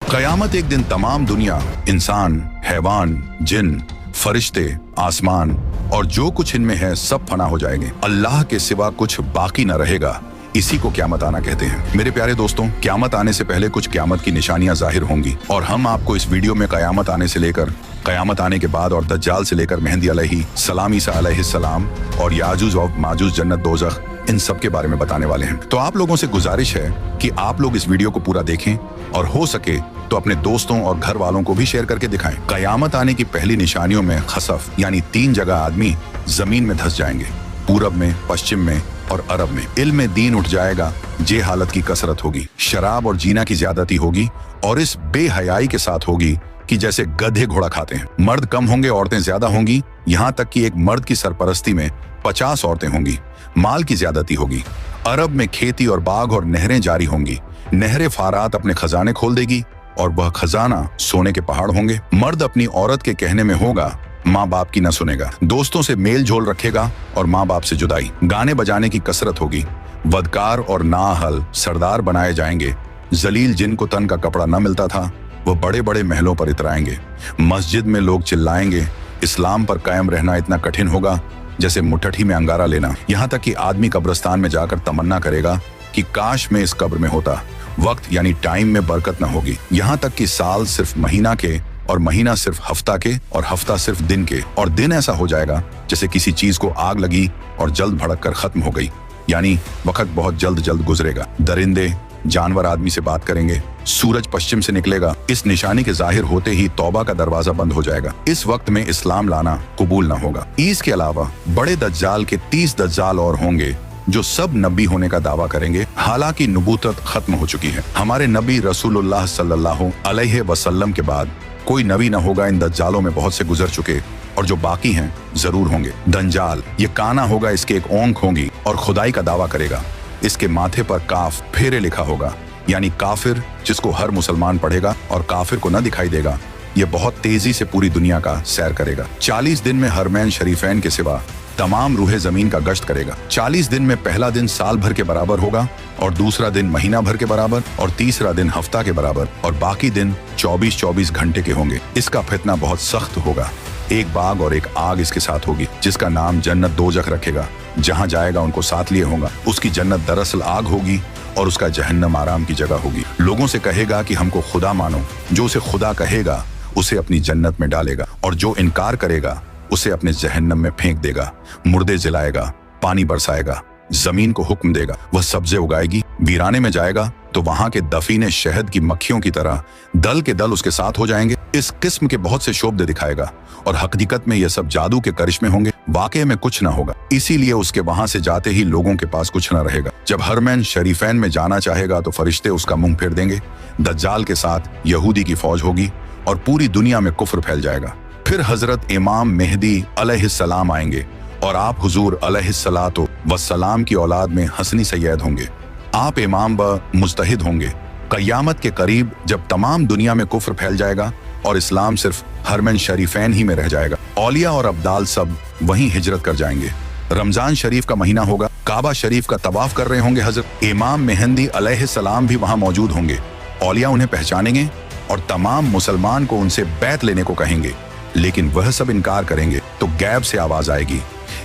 क़यामत एक दिन तमाम दुनिया, इंसान, हैवान, जिन, फरिश्ते, आसमान और जो कुछ इनमें है सब फना हो जाएंगे। अल्लाह के सिवा कुछ बाकी न रहेगा। इसी को क़यामत आना कहते हैं। मेरे प्यारे दोस्तों, क़यामत आने से पहले कुछ क़यामत की निशानियां जाहिर होंगी और हम आपको इस वीडियो में क़यामत आने से लेकर क़यामत आने के बाद और दज्जाल से लेकर मेहदी अलैहिस्सलाम, ईसा अलैहिस्सलाम और याजूज और माजूज, जन्नत, दोज़ख, इन सब के बारे में बताने वाले हैं। तो आप लोगों से गुजारिश है कि आप लोग इस वीडियो को पूरा देखें और हो सके तो अपने दोस्तों और घर वालों को भी शेयर करके दिखाएं। क़यामत आने की पहली निशानियों में खसफ यानी 3 जगह आदमी जमीन में धंस जाएंगे, पूरब में, पश्चिम में और अरब में। इल्म दीन उठ जाएगा, जे हालत की कसरत होगी, शराब और जीना की ज्यादती होगी और इस बेहयाई के साथ होगी कि जैसे गधे घोड़ा खाते हैं। मर्द कम होंगे, औरतें ज्यादा होंगी, यहाँ तक कि एक मर्द की सरपरस्ती में 50 औरतें होंगी। माल की ज्यादती होगी। अरब में खेती और बाग और नहरें जारी होंगी। नहरें फारात अपने खजाने खोल देगी और वह खजाना सोने के पहाड़ होंगे। मर्द अपनी औरत के कहने में होगा, माँ बाप की न सुनेगा। दोस्तों से मेल झोल रखेगा और माँ बाप से जुदाई। गाने बजाने की कसरत होगी। वदकार और नाअहल सरदार बनाए जाएंगे। जलील जिनको तन का कपड़ा न मिलता था वो बड़े बड़े महलों पर इतराएंगे। मस्जिद में लोग चिल्लाएंगे। इस्लाम पर कायम रहना इतना कठिन होगा जैसे मुट्ठी में अंगारा लेना। यहाँ तक कि आदमी कब्रिस्तान में जाकर तमन्ना करेगा कि काश मैं इस कब्र में होता। वक्त यानी टाइम में बरकत न होगी। यहाँ तक कि साल सिर्फ महीना के और महीना सिर्फ हफ्ता के और हफ्ता सिर्फ दिन के और दिन ऐसा हो जाएगा जैसे किसी चीज को आग लगी और जल्द भड़क कर खत्म हो गई, यानी वक्त बहुत जल्द जल्द गुजरेगा। दरिंदे जानवर आदमी से बात करेंगे। सूरज पश्चिम से निकलेगा। इस निशानी के जाहिर होते ही तौबा का दरवाजा बंद हो जाएगा। इस वक्त में इस्लाम लाना कबूल न होगा। इसके अलावा बड़े दज्जाल के 30 दज्जाल और होंगे जो सब नबी होने का दावा करेंगे, हालांकि नबूवत खत्म हो चुकी है। हमारे नबी रसूलुल्लाह सल्लल्लाहु अलैहि वसल्लम के बाद कोई नबी न होगा। इन दज्जालों में बहुत से गुजर चुके और जो बाकी हैं जरूर होंगे। दंजाल ये काना होगा, इसके एक ओंख होंगी और खुदाई का दावा करेगा। इसके माथे पर काफ फेरे लिखा होगा, यानी काफिर जिसको हर मुसलमान पढ़ेगा और काफिर को न दिखाई देगा। ये बहुत तेजी से पूरी दुनिया का सैर करेगा। 40 दिन में हरमैन शरीफैन के सिवा तमाम रूहे जमीन का गश्त करेगा। 40 दिन में पहला दिन साल भर के बराबर होगा और दूसरा दिन महीना भर के बराबर और तीसरा दिन हफ्ता के बराबर और बाकी दिन 24-24 घंटे के होंगे। इसका फितना बहुत सख्त होगा। एक बाग और एक आग इसके साथ होगी जिसका नाम जन्नत दोज़ख रखेगा। जहां जाएगा उनको साथ लिए होगा। उसकी जन्नत दरअसल आग होगी और उसका जहन्नम आराम की जगह होगी। लोगों से कहेगा कि हमको खुदा मानो। जो उसे खुदा कहेगा उसे अपनी जन्नत में डालेगा और जो इनकार करेगा उसे अपने जहन्नम में फेंक देगा। मुर्दे जलाएगा, पानी बरसाएगा, जमीन को हुक्म देगा, वह सब्जे उगाएगी। वीराने में जाएगा तो वहां के दफीने शहद की मक्खियों की तरह दल के दल उसके साथ हो जाएंगे। इस किस्म के बहुत से शोबदे दिखाएगा और हकीकत में यह सब जादू के करिश्मे होंगे। वाकई में कुछ न होगा। इसीलिए उसके वहां से जाते ही लोगों के पास कुछ न रहेगा। जब हरमैन शरीफैन में जाना चाहेगा तो फरिश्ते उसका मुंह फेर देंगे। दज्जाल के साथ यहूदी की फौज होगी और पूरी दुनिया में कुफ्र फैल जाएगा। फिर हजरत इमाम मेहदी अलैहिस्सलाम आएंगे और आप हुजूर अलैहिस्सलातो वस्सलाम की औलाद में हसनी सैयद होंगे। आप इमाम व मुज्तहिद होंगे। क़यामत के करीब जब तमाम दुनिया में कुफ्र फैल जाएगा और इस्लाम सिर्फ हरमैन शरीफैन ही में रह जाएगा। औलिया और अब्दाल सब वहीं हिजरत कर जाएंगे। रमजान शरीफ का महीना होगा। काबा शरीफ का तवाफ कर रहे होंगे हजरत इमाम मेहदी अलैहिस्सलाम भी वहां मौजूद होंगे। औलिया उन्हें पहचानेंगे और तमाम मुसलमान को उनसे बैत लेने को कहेंगे, लेकिन वह सब इनकार करेंगे तो गैब से आवाज आएगी,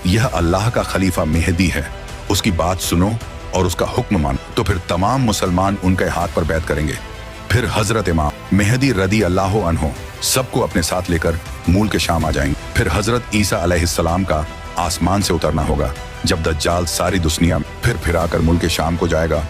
यह अल्लाह का खलीफा मेहदी है, उसकी बात सुनो और उसका हुक्म मानो। तो फिर तमाम मुसलमान उनके हाथ पर बैत करेंगे। फिर हजरत इमाम मेहदी रदी अल्लाह अन्हो सबको अपने साथ लेकर मूल के शाम आ जाएंगे। फिर हजरत ईसा अलैहिस्सलाम का आसमान से उतरना होगा। जब दज्जाल सारी दुनिया में फिर आकर मुल्क शाम को जाएगा,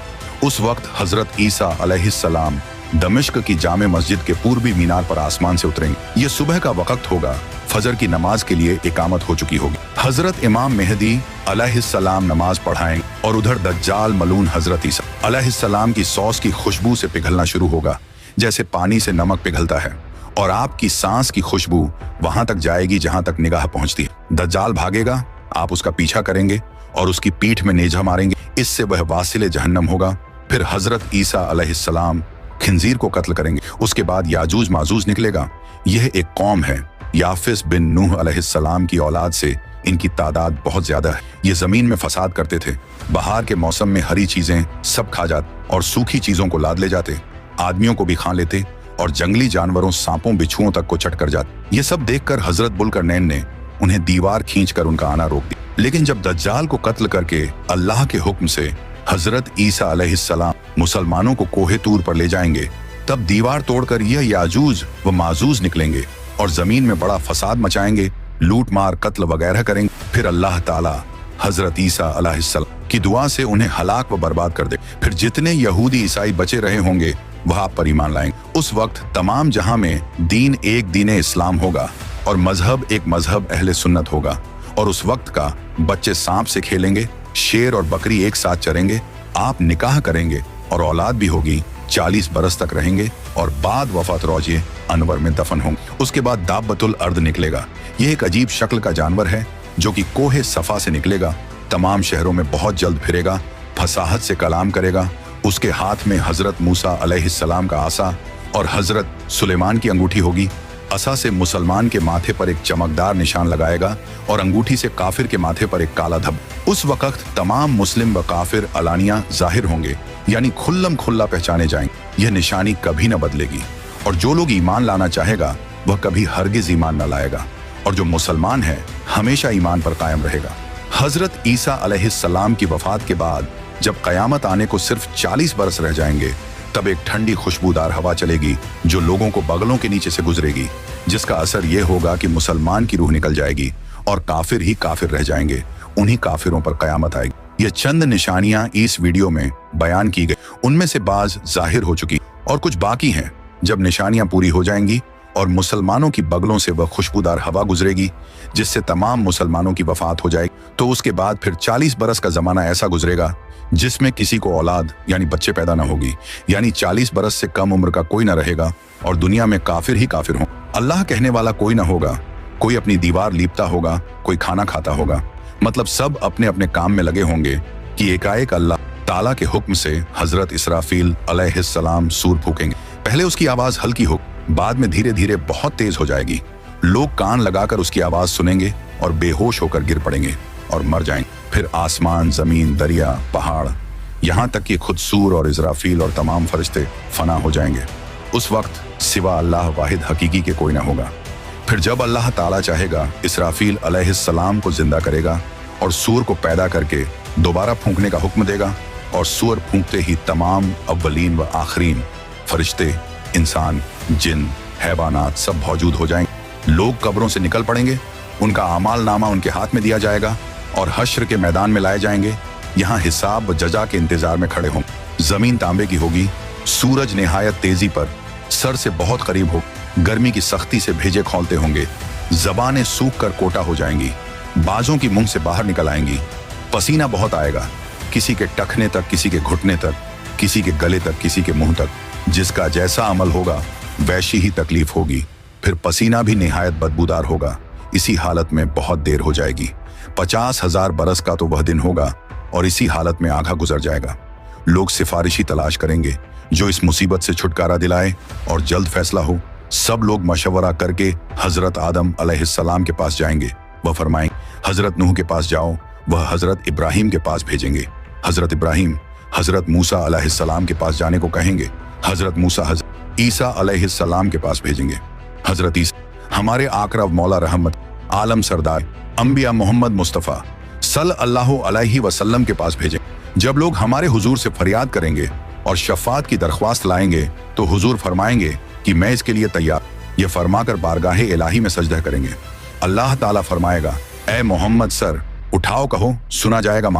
उस वक्त हजरत ईसा अलैहिस्सलाम दमिश्क की जामे मस्जिद के पूर्वी मीनार पर आसमान से उतरेंगे। ये सुबह का वक्त होगा। फजर की नमाज के लिए इकामत हो चुकी होगी। हजरत इमाम मेहदी अलैहिस्सलाम नमाज पढ़ाएंगे और उधर दज्जाल मलून हजरत ईसा अलैहिस्सलाम की सॉस की खुशबू से पिघलना शुरू होगा, जैसे पानी से नमक पिघलता है, और आपकी सांस की खुशबू वहां तक जाएगी जहां तक निगाह पहुंचती है। दज्जाल भागेगा, आप उसका पीछा करेंगे और उसकी पीठ में नेजा मारेंगे। इससे वह वासिले जहन्नम होगा। फिर हजरत ईसा अलैहिस्सलाम खिंजीर को कत्ल करेंगे। उसके बाद याजूज माजूज निकलेगा। यह एक कौम है। याफिस बिन नूह अलैहिस्सलाम की औलाद से इनकी तादाद बहुत ज्यादा है। ये जमीन में फसाद करते थे। बहार के मौसम में हरी चीजें सब खा जाते और सूखी चीजों को लाद ले जाते, आदमियों को भी खा लेते और जंगली जानवरों सांपों बिच्छुओं तक को चट कर जाते। ये सब देखकर हजरत बुल्करनैन ने उन्हें दीवार खींचकर उनका आना रोक दिया। लेकिन जब दज्जाल को कत्ल करके अल्लाह के हुक्म से हजरत ईसा अलैहिस्सलाम मुसलमानों को कोहे तूर पर ले जाएंगे, तब दीवार तोड़कर यह याजूज व माजूज निकलेंगे और जमीन में बड़ा फसाद मचाएंगे, लूट मार कत्ल वगैरह करेंगे। फिर अल्लाह ताला हजरत ईसा अलैहिस्सलाम की दुआ से उन्हें हलाक व बर्बाद कर दे। फिर जितने यहूदी ईसाई बचे रहे होंगे वह आप पर ईमान लाएंगे। उस वक्त तमाम जहां में दीन एक दीन इस्लाम होगा और मजहब एक मजहब अहले सुन्नत होगा। और उस वक्त का बच्चे सांप से खेलेंगे, शेर और बकरी एक साथ चरेंगे, आप निकाह करेंगे और औलाद भी होगी, 40 बरस तक रहेंगे और बाद वफात रोजे अनवर में दफन होंगे। उसके बाद दाब्बतुल अर्द निकलेगा। यह एक अजीब शक्ल का जानवर है जो कि कोहे सफा से निकलेगा, तमाम शहरों में बहुत जल्द फिरेगा, फसाहत से कलाम करेगा। उसके हाथ में हजरत मूसा अलैहिस्सलाम का आसा और हजरत सुलेमान की अंगूठी होगी। असा से मुसलमान के माथे पर एक चमकदार निशान लगाएगा और अंगूठी से काफिर के माथे पर एक काला धब्बा। उस वक्त तमाम मुस्लिम व काफिर अलानिया जाहिर होंगे, यानी खुल्लम खुल्ला पहचाने जाएंगे। यह निशानी कभी न बदलेगी और जो लोग ईमान लाना चाहेगा वह कभी हरगिज ईमान न लाएगा और जो मुसलमान है हमेशा ईमान पर कायम रहेगा। हजरत ईसा अलैहिस्सलाम की वफात के बाद जब कयामत आने को सिर्फ 40 बरस रह जाएंगे, तब एक ठंडी खुशबूदार हवा चलेगी जो लोगों को बगलों के नीचे से गुजरेगी, जिसका असर यह होगा कि मुसलमान की रूह निकल जाएगी और काफिर ही काफिर रह जाएंगे। उन्हीं काफिरों पर कयामत आएगी। ये चंद निशानियां इस वीडियो में बयान की गई, उनमें से बाज जाहिर हो चुकी और कुछ बाकी हैं। जब निशानियां पूरी हो जाएंगी और मुसलमानों की बगलों से वह खुशबूदार हवा गुजरेगी जिससे तमाम मुसलमानों की वफात हो जाएगी, तो उसके बाद फिर 40 बरस का जमाना ऐसा गुजरेगा जिसमें किसी को औलाद यानी बच्चे पैदा न होगी, यानी 40 बरस से कम उम्र का कोई न रहेगा और दुनिया में काफिर ही काफिर हों। अल्लाह कहने वाला कोई न होगा, कोई अपनी दीवार लीपता होगा, कोई खाना खाता होगा, मतलब सब अपने अपने काम में लगे होंगे कि एकाएक अल्लाह ताला के हुक्म से हजरत इसराफील अलैहिस्सलाम सूर फूकेंगे। पहले उसकी आवाज हल्की हो, बाद में धीरे धीरे बहुत तेज हो जाएगी। लोग कान लगाकर उसकी आवाज सुनेंगे और बेहोश होकर गिर पड़ेंगे और मर जाएंगे। फिर आसमान, जमीन, दरिया, पहाड़, यहाँ तक कि खुद सूर और इजराफील और तमाम फरिश्ते फना हो जाएंगे। उस वक्त सिवा अल्लाह वाहिद हकीकी के कोई ना होगा। फिर जब अल्लाह ताला चाहेगा इसराफील अलैहिस्सलाम को जिंदा करेगा और सूर को पैदा करके दोबारा फूंकने का हुक्म देगा और सूर फूंकते ही तमाम अव्वलीन व आखरीन फरिश्ते, इंसान, जिन, हैवानात सब मौजूद हो जाएंगे। लोग कब्रों से निकल पड़ेंगे, उनका आमाल नामा उनके हाथ में दिया जाएगा और हश्र के मैदान में लाए जाएंगे। यहाँ हिसाब व जजा के इंतजार में खड़े होंगे। जमीन तांबे की होगी, सूरज निहायत तेजी पर सर से बहुत करीब हो, गर्मी की सख्ती से भेजे खोलते होंगे, जबानें सूख कर कोटा हो जाएंगी, बाजों की मुंह से बाहर निकल आएंगी, पसीना बहुत आएगा, किसी के टखने तक, किसी के घुटने तक, किसी के गले तक, किसी के मुंह तक। जिसका जैसा अमल होगा वैसी ही तकलीफ होगी। फिर पसीना भी निहायत बदबूदार होगा। इसी हालत में बहुत देर हो जाएगी। 50,000 बरस का तो वह दिन होगा और इसी हालत में आधा गुजर जाएगा। लोग सिफारिशी तलाश करेंगे जो इस मुसीबत से छुटकारा दिलाए और जल्द फैसला हो। सब लोग मशवरा करके हजरत आदम अलैहिस्सलाम के पास जाएंगे। वह फरमाएंगे, हजरत नूह के पास जाओ। वह हजरत इब्राहिम के पास भेजेंगे। हजरत इब्राहिम हजरत मूसा अलैहिस्सलाम के पास जाने को कहेंगे। हजरत मूसा हजरत ईसा अलैहिस्सलाम के पास भेजेंगे। हजरत ईसा हमारे आकरा मौला रहमत आलम सरदार अंबिया मोहम्मद मुस्तफ़ा सल्लल्लाहु अलैहि वसल्लम के पास भेजें। जब लोग हमारे हुजूर से फरियाद करेंगे और शफात की दरख्वास्त लाएंगे तो हुजूर फरमाएंगे कि मैं इसके लिए तैयार। ये फरमाकर बारगाहे इलाही में सजदा करेंगे। अल्लाह ताला फरमाएगा, ए मोहम्मद सर उठाओ, कहो सुना जाएगा,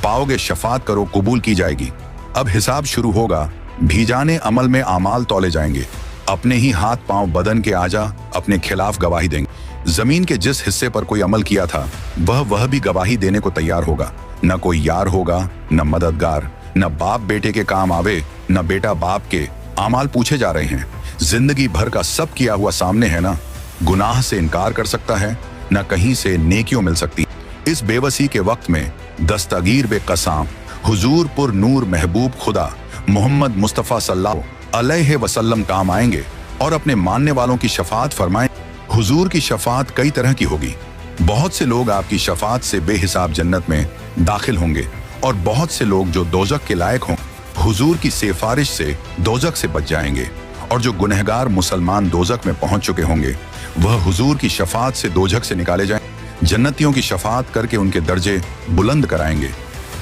पाओगे शफात करो कबूल की जाएगी। अब हिसाब शुरू होगा। भीजाने अमल में आमाल तौले जाएंगे। अपने ही हाथ पांव बदन के आजा अपने खिलाफ गवाही देंगे। जमीन के जिस हिस्से पर कोई अमल किया था वह भी गवाही देने को तैयार होगा। न कोई यार होगा, न मददगार, न बाप बेटे के काम आवे, न बेटा बाप के। आमाल पूछे जा रहे हैं। जिंदगी भर का सब किया हुआ सामने है ना। गुनाह से इनकार कर सकता है, न कहीं से नेकियों मिल सकती। इस बेवसी के वक्त में दस्तगीर बेकसाम हुजूर पुर नूर महबूब खुदा मोहम्मद मुस्तफ़ा सल्लल्लाहु अलैहि वसल्लम काम आएंगे और अपने मानने वालों की शफात फरमाएं। हुजूर की शफात कई तरह की होगी। बहुत से लोग आपकी शफात से बेहिसाब जन्नत में दाखिल होंगे और बहुत से लोग जो दोजक के लायक हों हुजूर की सिफारिश से दोजक से बच जाएंगे और जो गुनहगार मुसलमान दोजख में पहुंच चुके होंगे वह हुजूर की शफात से दोजख से निकाले जाएं। जन्नतियों की शफात करके उनके दर्जे बुलंद कराएंगे।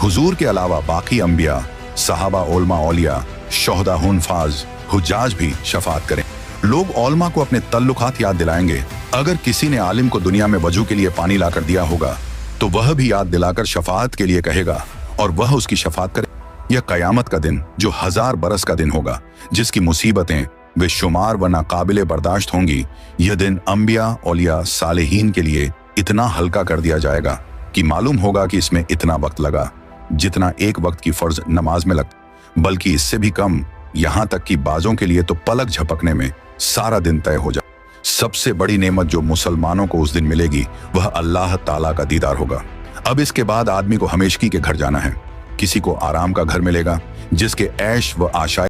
हुजूर के अलावा बाकी अंबिया, सहाबा, ओलमा, औलिया, शोहदा, हुनफाज, हुज्जाज भी शफात करें। लोग ओलमा को अपने तल्लुकात याद दिलाएंगे। अगर किसी ने आलिम को दुनिया में वजू के लिए पानी लाकर दिया होगा तो वह भी याद दिलाकर शफात के लिए कहेगा और वह उसकी शफात करे। यह कयामत का दिन जो 1000 बरस का दिन होगा, जिसकी मुसीबतें बेशुमार व नाकाबिले बर्दाश्त होंगी, यह दिन अंबिया, औलिया, सालेहीन के लिए इतना हल्का कर दिया जाएगा कि मालूम होगा कि इसमें इतना वक्त लगा जितना एक वक्त की फर्ज नमाज में लगता, बल्कि इससे भी कम। यहाँ तक कि बाजों के लिए तो पलक झपकने में सारा दिन तय हो जाए। सबसे बड़ी नेमत जो मुसलमानों को उस दिन मिलेगी वह अल्लाह ताला का दीदार होगा। अब इसके बाद आदमी को हमेशगी के घर जाना है। किसी को आराम का घर मिलेगा जिसके ऐश व आशा